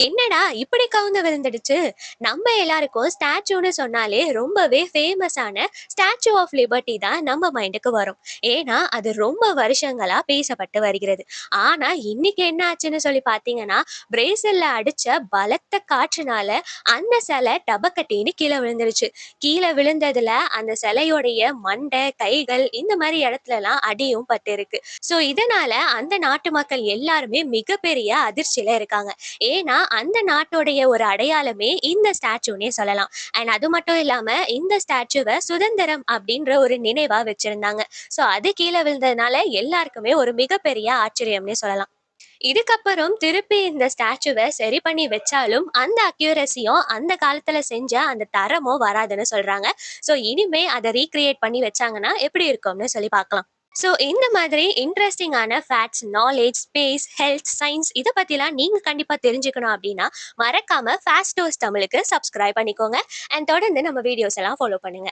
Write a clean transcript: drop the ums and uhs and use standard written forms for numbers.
என்னடா இப்படி கவுந்து விழுந்துடுச்சு? நம்ம எல்லாருக்கும் ஸ்டாச்சூன்னு சொன்னாலே ரொம்பவே ஃபேமஸான ஸ்டாச்சு ஆஃப் லிபர்ட்டி தான் நம்ம மைண்டுக்கு வரும். ஏன்னா, அது ரொம்ப வருஷங்களா பேசப்பட்டு வருகிறது. ஆனா, இன்னைக்கு என்ன ஆச்சுன்னு சொல்லி பார்த்தீங்கன்னா, பிரேசில்ல அடிச்ச பலத்த காற்றுனால அந்த சிலை டபக்கட்டின்னு கீழ விழுந்துருச்சு. கீழ விழுந்ததுல அந்த சிலையோடைய மண்டை, கைகள் இந்த மாரி இடத்துலலாம் அடியும் பட்டிருக்கு. ஸோ, இதனால அந்த நாட்டு மக்கள் எல்லாருமே மிகப்பெரிய அதிர்ச்சியில இருக்காங்க. ஏன்னா, அந்த நாட்டோடைய ஒரு அடையாளமே இந்த ஸ்டாச்சூன்னே சொல்லலாம். அண்ட் அது மட்டும் இல்லாம இந்த ஸ்டாச்சூவ சுதந்திரம் அப்படின்ற ஒரு நினைவா வச்சிருந்தாங்க. ஸோ அது கீழ விழுந்ததுனால எல்லாருக்குமே ஒரு மிகப்பெரிய ஆச்சரியம்னே சொல்லலாம். இதுக்கப்புறம் திருப்பி இந்த ஸ்டாச்சுவ சரி பண்ணி வச்சாலும், அந்த அக்யூரசியும் அந்த காலத்துல செஞ்ச அந்த தரமும் வராதுன்னு சொல்றாங்க. ஸோ இனிமே அத ரீகிரியேட் பண்ணி வச்சாங்கன்னா எப்படி இருக்கும்னு சொல்லி பார்க்கலாம். ஸோ இந்த மாதிரி இன்ட்ரஸ்டிங்கான facts, knowledge, space, health, science இத பத்திலாம் நீங்க கண்டிப்பா தெரிஞ்சுக்கணும் அப்டின்னா, மறக்காம ஃபாஸ்ட் டோஸ் தமிழுக்கு சப்ஸ்கிரைப் பண்ணிக்கோங்க. அண்ட் தொடர்ந்து நம்ம வீடியோஸ் எல்லாம் ஃபாலோ பண்ணுங்க.